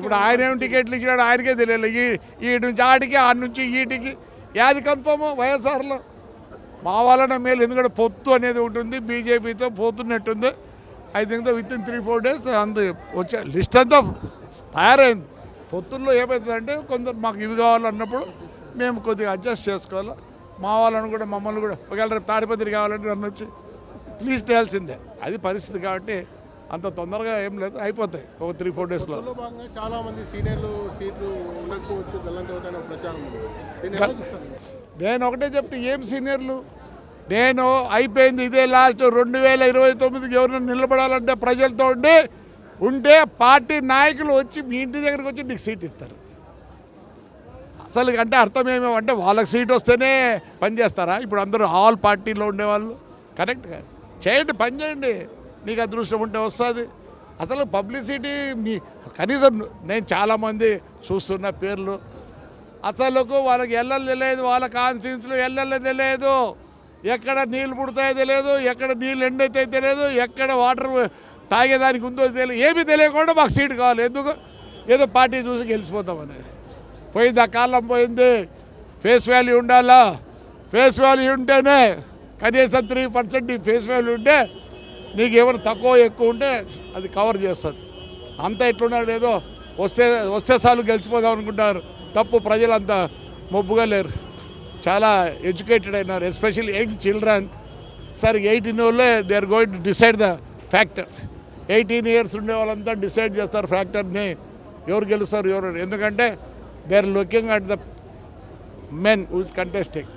ఇప్పుడు ఆయన ఏం టికెట్లు ఇచ్చినాడు ఆయనకే తెలియదు. ఈ నుంచి ఆడికి ఆ నుంచి ఈటికి యాది కన్ఫర్మ్ వైఎస్ఆర్లో మా వాళ్ళనే మేలు. ఎందుకంటే పొత్తు అనేది ఉంటుంది, బీజేపీతో పోతున్నట్టుంది. I think within 3-4 days అందు వచ్చే లిస్ట్ అంతా తయారైంది. పొత్తుల్లో ఏమవుతుందంటే కొందరు మాకు ఇవి కావాలన్నప్పుడు మేము కొద్దిగా అడ్జస్ట్ చేసుకోవాలి. మా వాళ్ళని కూడా మమ్మల్ని కూడా ఒకవేళ రేపు తాడిపత్రి కావాలంటే నన్ను వచ్చి ప్లీజ్ చేయాల్సిందే. అది పరిస్థితి కాబట్టి అంత తొందరగా ఏం లేదు, అయిపోతాయి ఒక 3-4 days. చాలా మంది సీనియర్లు సీట్లు ఉండకపోవచ్చు గల్లంతవుతాయని ప్రచారం. నేను ఒకటే చెప్తే ఏం సీనియర్లు, నేను అయిపోయింది ఇదే లాస్ట్ 2029కి ఎవరైనా నిలబడాలంటే ప్రజలతో ఉంటే పార్టీ నాయకులు వచ్చి మీ ఇంటి దగ్గరికి వచ్చి నీకు సీట్ ఇస్తారు. అసలు అంటే అర్థం ఏమేమంటే వాళ్ళకి సీట్ వస్తేనే పని చేస్తారా? ఇప్పుడు అందరూ ఆల్ పార్టీలో ఉండేవాళ్ళు కరెక్ట్గా చేయండి, పని చేయండి, నీకు అదృష్టం ఉంటే వస్తుంది. అసలు పబ్లిసిటీ మీ కనీసం నేను చాలామంది చూస్తున్న పేర్లు అసలు వాళ్ళకి ఎల్లలు తెలియదు, వాళ్ళ కాన్స్టిట్యూన్సీలో ఎల్లలు తెలియదు, ఎక్కడ నీళ్ళు పుడతాయో తెలియదు, ఎక్కడ నీళ్ళు ఎండైతే తెలియదు, ఎక్కడ వాటర్ తాగేదానికి ఉందో తెలియదు, ఏమీ తెలియకుండా మాకు సీట్ కావాలి. ఎందుకు? ఏదో పార్టీ చూసి గెలిచిపోతామని. పోయింది, ఆ కాలం పోయింది. ఫేస్ వాల్యూ ఉండాలా, ఫేస్ వాల్యూ ఉంటేనే కనీసం 3% ఫేస్ వాల్యూ ఉంటే నీకు ఏమైనా తక్కువ ఎక్కువ ఉంటే అది కవర్ చేస్తుంది. అంతా ఎట్లున్నాడు ఏదో వస్తే చాలు గెలిచిపోదాం అనుకుంటారు. తప్పు, ప్రజలంతా మొబ్బుగా లేరు, చాలా ఎడ్యుకేటెడ్ అయినారు, ఎస్పెషల్లీ యంగ్ చిల్డ్రన్. సరే 18 వాళ్ళే they are going to decide the factor. 18 years ఉండే వాళ్ళంతా డిసైడ్ చేస్తారు ఫ్యాక్టర్ని, ఎవరు గెలుస్తారు ఎవరు. ఎందుకంటే they are looking at the men who is contesting.